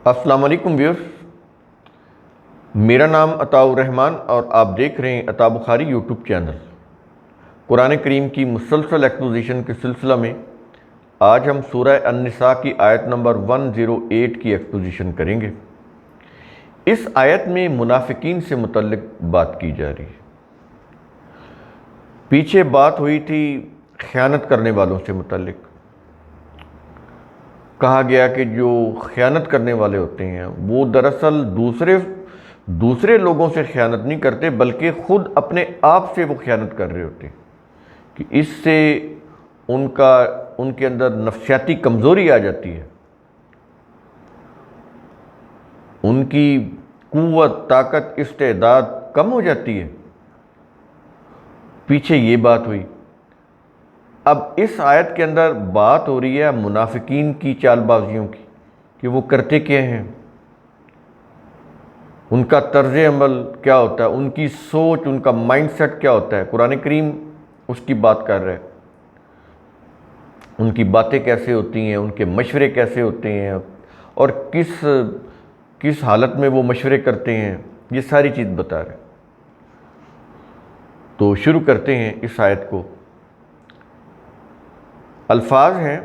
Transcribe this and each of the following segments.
السلام علیکم ویورز، میرا نام عطاء الرحمن اور آپ دیکھ رہے ہیں عطاء بخاری یوٹیوب چینل۔ قرآن کریم کی مسلسل ایکسپوزیشن کے سلسلہ میں آج ہم سورہ النساء کی آیت نمبر 108 کی ایکسپوزیشن کریں گے۔ اس آیت میں منافقین سے متعلق بات کی جا رہی ہے۔ پیچھے بات ہوئی تھی خیانت کرنے والوں سے متعلق۔ کہا گیا کہ جو خیانت کرنے والے ہوتے ہیں وہ دراصل دوسرے لوگوں سے خیانت نہیں کرتے، بلکہ خود اپنے آپ سے وہ خیانت کر رہے ہوتے ہیں کہ اس سے ان کے اندر نفسیاتی کمزوری آ جاتی ہے، ان کی قوت، طاقت، استعداد کم ہو جاتی ہے۔ پیچھے یہ بات ہوئی۔ اب اس آیت کے اندر بات ہو رہی ہے منافقین کی چال بازیوں کی، کہ وہ کرتے کیا ہیں، ان کا طرز عمل کیا ہوتا ہے، ان کی سوچ، ان کا مائنڈ سیٹ کیا ہوتا ہے۔ قرآن کریم اس کی بات کر رہا ہے، ان کی باتیں کیسے ہوتی ہیں، ان کے مشورے کیسے ہوتے ہیں، اور کس حالت میں وہ مشورے کرتے ہیں، یہ ساری چیز بتا رہے ہیں۔ تو شروع کرتے ہیں اس آیت کو۔ الفاظ ہیں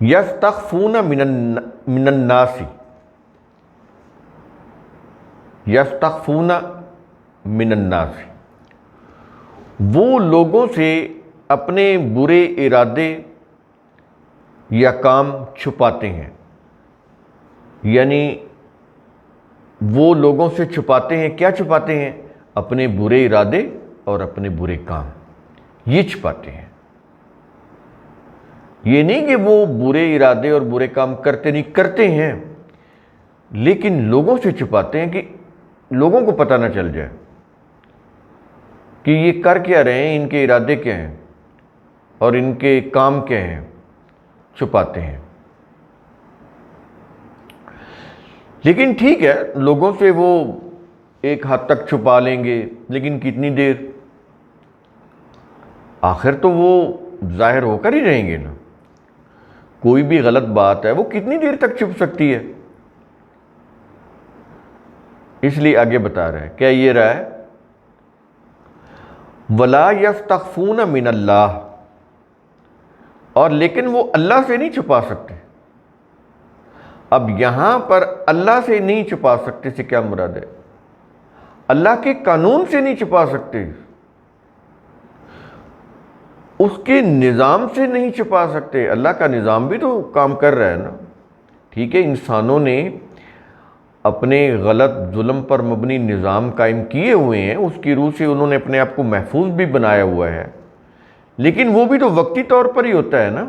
یستخفون من الناس، یستخفون من الناس، وہ لوگوں سے اپنے برے ارادے یا کام چھپاتے ہیں، یعنی وہ لوگوں سے چھپاتے ہیں۔ کیا چھپاتے ہیں؟ اپنے برے ارادے اور اپنے برے کام، یہ چھپاتے ہیں۔ یہ نہیں کہ وہ برے ارادے اور برے کام کرتے نہیں، کرتے ہیں، لیکن لوگوں سے چھپاتے ہیں کہ لوگوں کو پتہ نہ چل جائے کہ یہ کر کیا رہے ہیں، ان کے ارادے کیا ہیں اور ان کے کام کیا ہیں، چھپاتے ہیں۔ لیکن ٹھیک ہے، لوگوں سے وہ ایک حد تک چھپا لیں گے، لیکن کتنی دیر؟ آخر تو وہ ظاہر ہو کر ہی رہیں گے نا۔ کوئی بھی غلط بات ہے وہ کتنی دیر تک چھپ سکتی ہے؟ اس لیے آگے بتا رہا ہے، کیا یہ رہا ہے وَلَا يَسْتَخْفُونَ مِنَ اللَّهِ، اور لیکن وہ اللہ سے نہیں چھپا سکتے۔ اب یہاں پر اللہ سے نہیں چھپا سکتے سے کیا مراد ہے؟ اللہ کے قانون سے نہیں چھپا سکتے، اس کے نظام سے نہیں چھپا سکتے۔ اللہ کا نظام بھی تو کام کر رہا ہے نا۔ ٹھیک ہے، انسانوں نے اپنے غلط ظلم پر مبنی نظام قائم کیے ہوئے ہیں، اس کی روح سے انہوں نے اپنے آپ کو محفوظ بھی بنایا ہوا ہے، لیکن وہ بھی تو وقتی طور پر ہی ہوتا ہے نا۔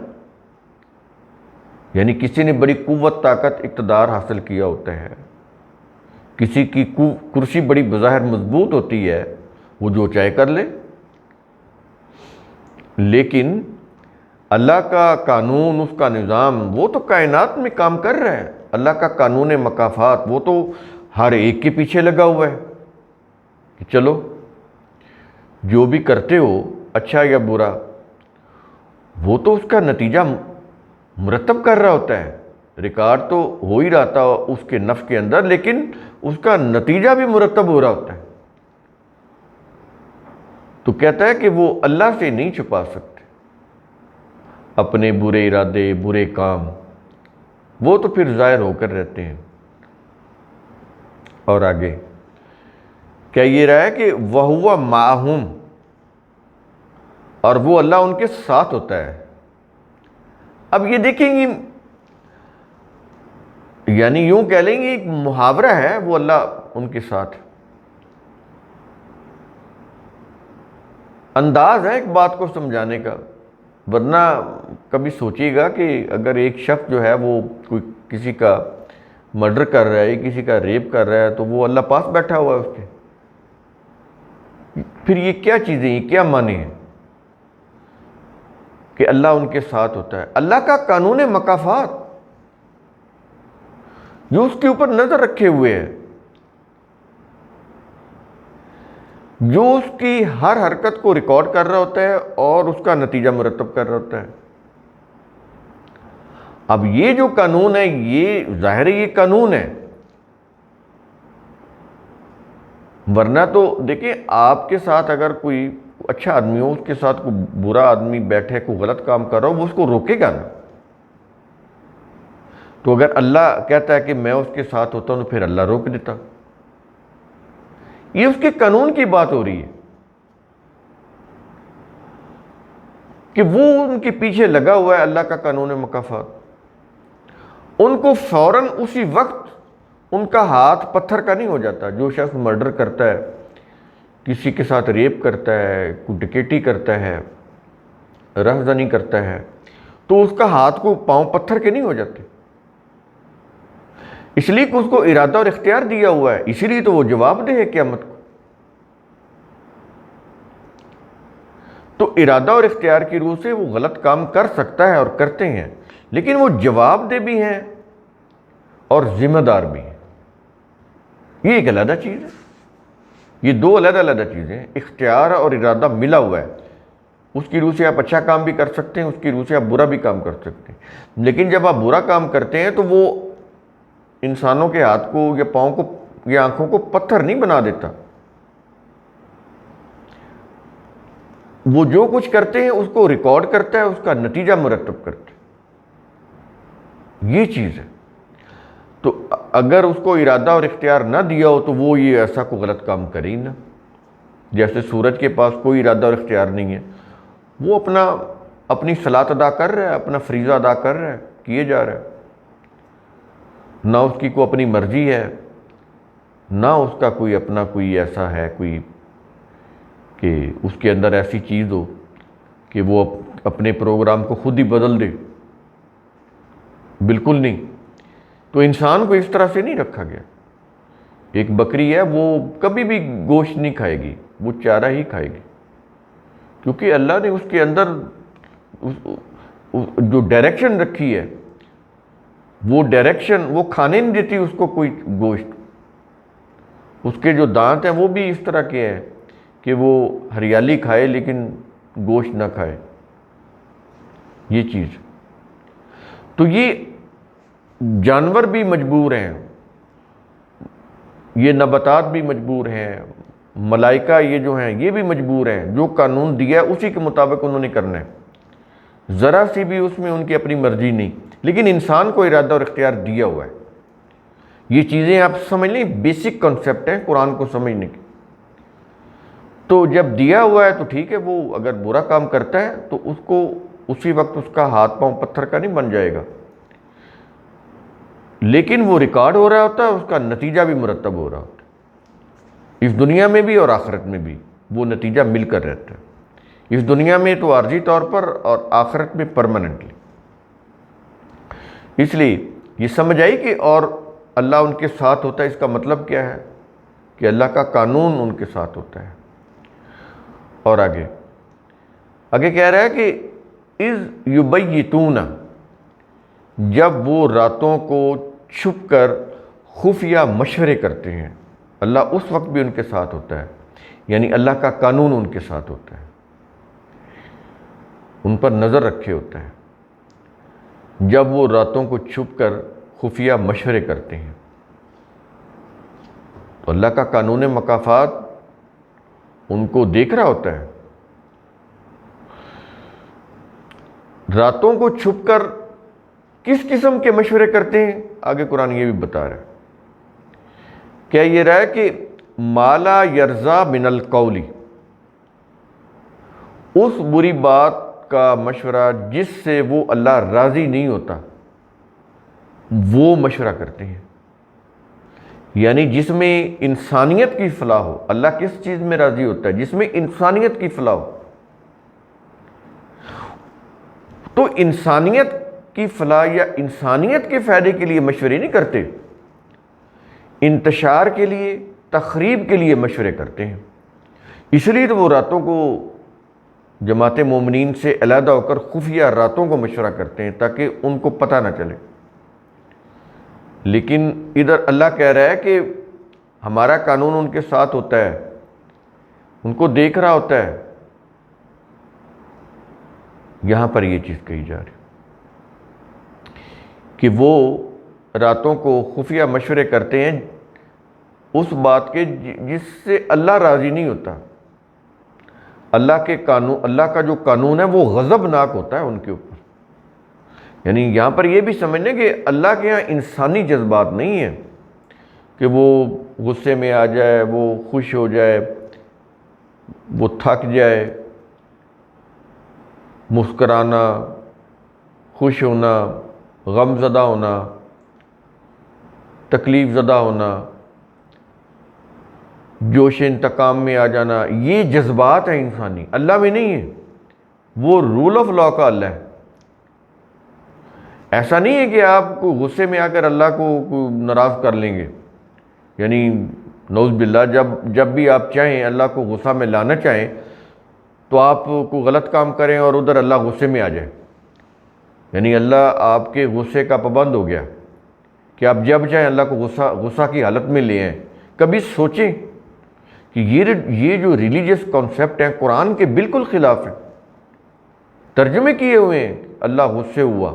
یعنی کسی نے بڑی قوت، طاقت، اقتدار حاصل کیا ہوتا ہے، کسی کی کرسی بڑی بظاہر مضبوط ہوتی ہے، وہ جو چاہے کر لے۔ لیکن اللہ کا قانون، اس کا نظام، وہ تو کائنات میں کام کر رہا ہے۔ اللہ کا قانون مکافات وہ تو ہر ایک کے پیچھے لگا ہوا ہے کہ چلو جو بھی کرتے ہو، اچھا یا برا، وہ تو اس کا نتیجہ مرتب کر رہا ہوتا ہے۔ ریکارڈ تو ہو ہی رہا تھا اس کے نفس کے اندر، لیکن اس کا نتیجہ بھی مرتب ہو رہا ہوتا ہے۔ تو کہتا ہے کہ وہ اللہ سے نہیں چھپا سکتے اپنے برے ارادے، برے کام، وہ تو پھر ظاہر ہو کر رہتے ہیں۔ اور آگے کیا یہ رہا ہے کہ وَهُوَ مَعَهُمْ، اور وہ اللہ ان کے ساتھ ہوتا ہے۔ اب یہ دیکھیں گے، یعنی یوں کہہ لیں گے ایک محاورہ ہے، وہ اللہ ان کے ساتھ۔ انداز ہے ایک بات کو سمجھانے کا، ورنہ کبھی سوچیے گا کہ اگر ایک شخص جو ہے وہ کوئی کسی کا مرڈر کر رہا ہے، کسی کا ریپ کر رہا ہے، تو وہ اللہ پاس بیٹھا ہوا ہے اس کے، پھر یہ کیا چیزیں، یہ کیا معنی ہیں کہ اللہ ان کے ساتھ ہوتا ہے؟ اللہ کا قانون مکافات جو اس کے اوپر نظر رکھے ہوئے ہے، جو اس کی ہر حرکت کو ریکارڈ کر رہا ہوتا ہے اور اس کا نتیجہ مرتب کر رہا ہوتا ہے۔ اب یہ جو قانون ہے یہ ظاہر ہے یہ قانون ہے، ورنہ تو دیکھیں آپ کے ساتھ اگر کوئی اچھا آدمی ہو، اس کے ساتھ کوئی برا آدمی بیٹھے کوئی غلط کام کر رہا ہو، وہ اس کو روکے گا نا۔ تو اگر اللہ کہتا ہے کہ میں اس کے ساتھ ہوتا ہوں تو پھر اللہ روک دیتا۔ یہ اس کے قانون کی بات ہو رہی ہے کہ وہ ان کے پیچھے لگا ہوا ہے اللہ کا قانون مکافات، ان کو فوراً اسی وقت ان کا ہاتھ پتھر کا نہیں ہو جاتا۔ جو شخص مرڈر کرتا ہے، کسی کے ساتھ ریپ کرتا ہے، کوئی ڈکیٹی کرتا ہے، رہزنی کرتا ہے، تو اس کا ہاتھ کو پاؤں پتھر کے نہیں ہو جاتے، اس لیے کہ اس کو ارادہ اور اختیار دیا ہوا ہے، اسی لیے تو وہ جواب دہ ہے قیامت کو۔ تو ارادہ اور اختیار کی روح سے وہ غلط کام کر سکتا ہے اور کرتے ہیں، لیکن وہ جواب دہ بھی ہیں اور ذمہ دار بھی ہیں۔ یہ ایک علیحدہ چیز ہے، یہ دو علیحدہ علیحدہ چیزیں ہیں۔ اختیار اور ارادہ ملا ہوا ہے، اس کی روح سے آپ اچھا کام بھی کر سکتے ہیں، اس کی روح سے آپ برا بھی کام کر سکتے ہیں، لیکن جب آپ برا کام کرتے ہیں تو وہ انسانوں کے ہاتھ کو یا پاؤں کو یا آنکھوں کو پتھر نہیں بنا دیتا، وہ جو کچھ کرتے ہیں اس کو ریکارڈ کرتا ہے، اس کا نتیجہ مرتب کرتا ہے، یہ چیز ہے۔ تو اگر اس کو ارادہ اور اختیار نہ دیا ہو تو وہ یہ ایسا کوئی غلط کام کرے ہی نہ۔ جیسے سورج کے پاس کوئی ارادہ اور اختیار نہیں ہے، وہ اپنی صلاۃ ادا کر رہا ہے، اپنا فریضہ ادا کر رہا ہے، کیے جا رہا ہے، نہ اس کی کوئی اپنی مرضی ہے، نہ اس کا کوئی اپنا کوئی ایسا ہے کوئی کہ اس کے اندر ایسی چیز ہو کہ وہ اپنے پروگرام کو خود ہی بدل دے، بالکل نہیں۔ تو انسان کو اس طرح سے نہیں رکھا گیا۔ ایک بکری ہے، وہ کبھی بھی گوشت نہیں کھائے گی، وہ چارہ ہی کھائے گی، کیونکہ اللہ نے اس کے اندر جو ڈائریکشن رکھی ہے، وہ ڈائریکشن وہ کھانے نہیں دیتی اس کو کوئی گوشت۔ اس کے جو دانت ہیں وہ بھی اس طرح کے ہیں کہ وہ ہریالی کھائے لیکن گوشت نہ کھائے، یہ چیز۔ تو یہ جانور بھی مجبور ہیں، یہ نباتات بھی مجبور ہیں، ملائکہ یہ جو ہیں یہ بھی مجبور ہیں، جو قانون دیا ہے اسی کے مطابق انہوں نے کرنا ہے، ذرا سی بھی اس میں ان کی اپنی مرضی نہیں، لیکن انسان کو ارادہ اور اختیار دیا ہوا ہے۔ یہ چیزیں آپ سمجھ لیں، بیسک کنسیپٹ ہیں قرآن کو سمجھنے کی۔ تو جب دیا ہوا ہے تو ٹھیک ہے، وہ اگر برا کام کرتا ہے تو اس کو اسی وقت اس کا ہاتھ پاؤں پتھر کا نہیں بن جائے گا، لیکن وہ ریکارڈ ہو رہا ہوتا ہے، اس کا نتیجہ بھی مرتب ہو رہا ہوتا ہے، اس دنیا میں بھی اور آخرت میں بھی وہ نتیجہ مل کر رہتا ہے، اس دنیا میں تو عارضی طور پر اور آخرت میں پرماننٹلی۔ اس لیے یہ سمجھ آئی کہ اور اللہ ان کے ساتھ ہوتا ہے، اس کا مطلب کیا ہے کہ اللہ کا قانون ان کے ساتھ ہوتا ہے۔ اور آگے کہہ رہا ہے کہ اذ یبیتون، جب وہ راتوں کو چھپ کر خفیہ مشورے کرتے ہیں، اللہ اس وقت بھی ان کے ساتھ ہوتا ہے، یعنی اللہ کا قانون ان کے ساتھ ہوتا ہے، ان پر نظر رکھے ہوتا ہے، جب وہ راتوں کو چھپ کر خفیہ مشورے کرتے ہیں۔ تو اللہ کا قانون مکافات ان کو دیکھ رہا ہوتا ہے، راتوں کو چھپ کر کس قسم کے مشورے کرتے ہیں، آگے قرآن یہ بھی بتا رہا ہے۔ کیا یہ رہا ہے کہ مالا یرزا من القولی، اس بری بات کا مشورہ جس سے وہ اللہ راضی نہیں ہوتا، وہ مشورہ کرتے ہیں، یعنی جس میں انسانیت کی فلاح ہو۔ اللہ کس چیز میں راضی ہوتا ہے؟ جس میں انسانیت کی فلاح ہو۔ تو انسانیت کی فلاح یا انسانیت کے فائدے کے لیے مشورے نہیں کرتے، انتشار کے لیے، تخریب کے لیے مشورے کرتے ہیں۔ اس لیے تو وہ راتوں کو جماعت مومنین سے علیحدہ ہو کر خفیہ راتوں کو مشورہ کرتے ہیں تاکہ ان کو پتہ نہ چلے۔ لیکن ادھر اللہ کہہ رہا ہے کہ ہمارا قانون ان کے ساتھ ہوتا ہے، ان کو دیکھ رہا ہوتا ہے۔ یہاں پر یہ چیز کہی جا رہی۔ کہ وہ راتوں کو خفیہ مشورے کرتے ہیں اس بات کے جس سے اللہ راضی نہیں ہوتا۔ اللہ کا جو قانون ہے وہ غضبناک ہوتا ہے ان کے اوپر۔ یعنی یہاں پر یہ بھی سمجھنے کہ اللہ کے یہاں انسانی جذبات نہیں ہیں کہ وہ غصے میں آ جائے، وہ خوش ہو جائے، وہ تھک جائے، مسکرانا، خوش ہونا، غم زدہ ہونا، تکلیف زدہ ہونا، جوش انتقام میں آ جانا، یہ جذبات ہیں انسانی، اللہ میں نہیں ہے۔ وہ رول آف لا کا اللہ ہے۔ ایسا نہیں ہے کہ آپ کو غصے میں آ کر اللہ کو ناراض کر لیں گے، یعنی نعوذ باللہ جب بھی آپ چاہیں اللہ کو غصہ میں لانا چاہیں تو آپ کو غلط کام کریں اور ادھر اللہ غصے میں آ جائے، یعنی اللہ آپ کے غصے کا پابند ہو گیا کہ آپ جب چاہیں اللہ کو غصہ کی حالت میں لے آئیں۔ کبھی سوچیں کہ یہ جو ریلیجیس کانسیپٹ ہیں قرآن کے بالکل خلاف ہیں، ترجمے کیے ہوئے ہیں، اللہ غصے ہوا،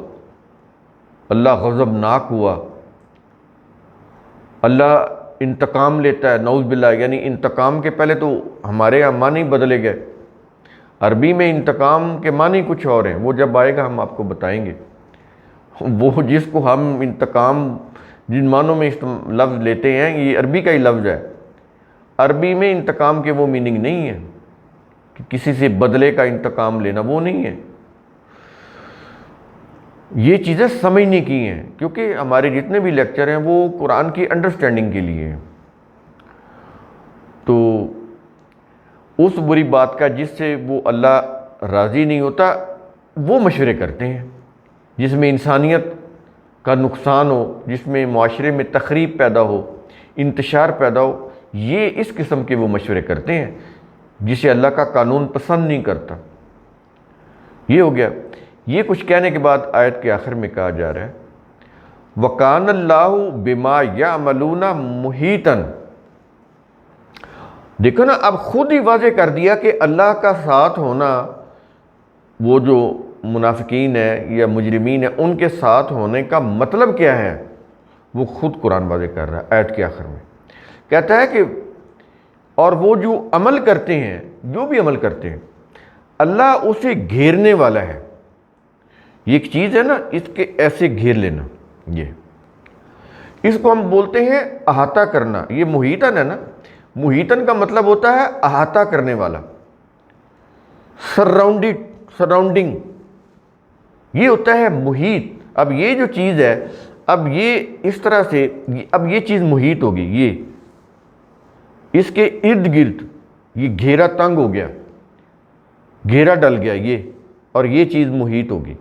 اللہ غضبناک ہوا، اللہ انتقام لیتا ہے، نعوذ باللہ۔ یعنی انتقام کے پہلے تو ہمارے یہاں معنی بدلے گئے، عربی میں انتقام کے معنی کچھ اور ہیں، وہ جب آئے گا ہم آپ کو بتائیں گے۔ وہ جس کو ہم انتقام جن معنوں میں لفظ لیتے ہیں یہ عربی کا ہی لفظ ہے، عربی میں انتقام کے وہ میننگ نہیں ہے کہ کسی سے بدلے کا انتقام لینا، وہ نہیں ہے۔ یہ چیزیں سمجھنے کی ہیں کیونکہ ہمارے جتنے بھی لیکچر ہیں وہ قرآن کی انڈرسٹینڈنگ کے لیے ہیں۔ تو اس بری بات کا جس سے وہ اللہ راضی نہیں ہوتا وہ مشورے کرتے ہیں، جس میں انسانیت کا نقصان ہو، جس میں معاشرے میں تخریب پیدا ہو، انتشار پیدا ہو، یہ اس قسم کے وہ مشورے کرتے ہیں جسے اللہ کا قانون پسند نہیں کرتا۔ یہ ہو گیا۔ یہ کچھ کہنے کے بعد آیت کے آخر میں کہا جا رہا ہے وَقَانَ اللَّهُ بِمَا يَعْمَلُونَ مُحِيطًا۔ دیکھو نا، اب خود ہی واضح کر دیا کہ اللہ کا ساتھ ہونا، وہ جو منافقین ہیں یا مجرمین ہیں ان کے ساتھ ہونے کا مطلب کیا ہے، وہ خود قرآن واضح کر رہا ہے آیت کے آخر میں۔ کہتا ہے کہ اور وہ جو عمل کرتے ہیں، جو بھی عمل کرتے ہیں، اللہ اسے گھیرنے والا ہے۔ یہ ایک چیز ہے نا، اس کے ایسے گھیر لینا، اس کو ہم بولتے ہیں احاطہ کرنا۔ یہ محیطن ہے نا، محیطن کا مطلب ہوتا ہے احاطہ کرنے والا، سراؤنڈنگ، یہ ہوتا ہے محیط۔ اب یہ جو چیز ہے، اب یہ اس طرح سے، اب یہ چیز محیط ہوگی، یہ اس کے ارد گرد یہ گھیرا تنگ ہو گیا، گھیرا ڈل گیا یہ، اور یہ چیز محیط ہوگی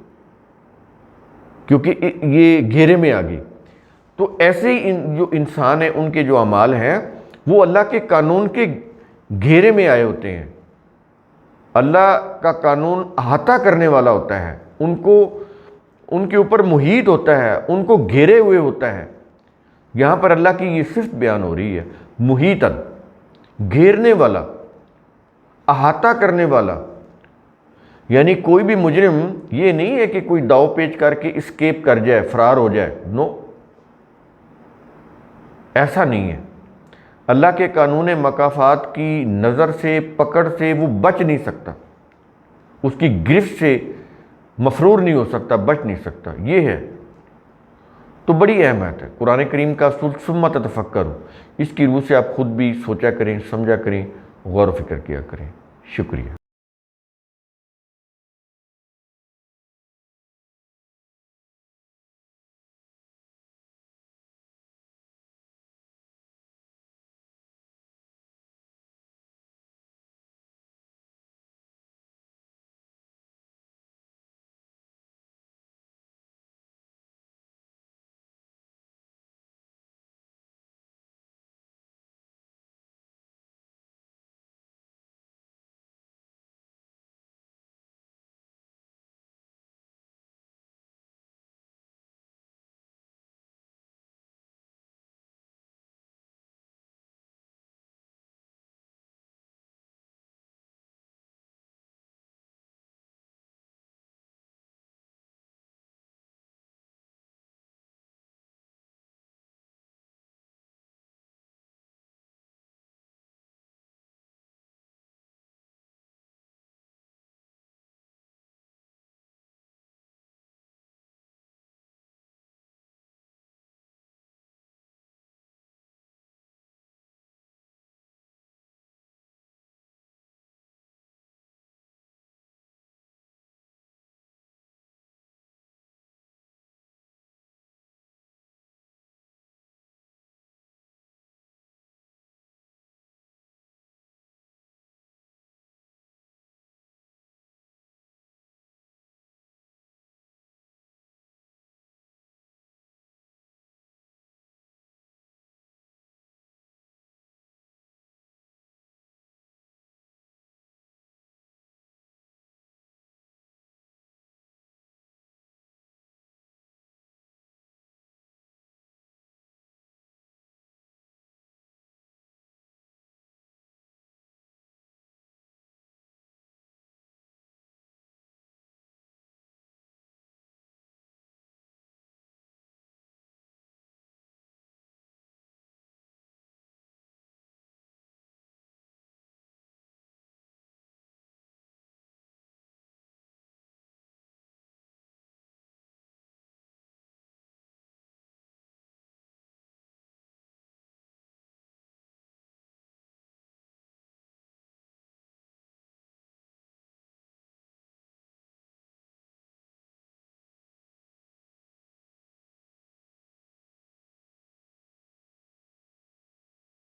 کیونکہ یہ گھیرے میں آ گئی۔ تو ایسے ہی جو انسان ہیں ان کے جو اعمال ہیں وہ اللہ کے قانون کے گھیرے میں آئے ہوتے ہیں۔ اللہ کا قانون احاطہ کرنے والا ہوتا ہے، ان کے اوپر محیط ہوتا ہے، ان کو گھیرے ہوئے ہوتا ہے۔ یہاں پر اللہ کی یہ صفت بیان ہو رہی ہے، محیطن، گھیرنے والا، احاطہ کرنے والا۔ یعنی کوئی بھی مجرم یہ نہیں ہے کہ کوئی داؤ پیچ کر کے اسکیپ کر جائے، فرار ہو جائے، نو، ایسا نہیں ہے۔ اللہ کے قانون مکافات کی نظر سے، پکڑ سے وہ بچ نہیں سکتا، اس کی گرفت سے مفرور نہیں ہو سکتا، بچ نہیں سکتا۔ یہ ہے تو بڑی اہمیت ہے قرآن کریم کا ثم تتفکروا، اس کی روح سے آپ خود بھی سوچا کریں، سمجھا کریں، غور و فکر کیا کریں۔ شکریہ۔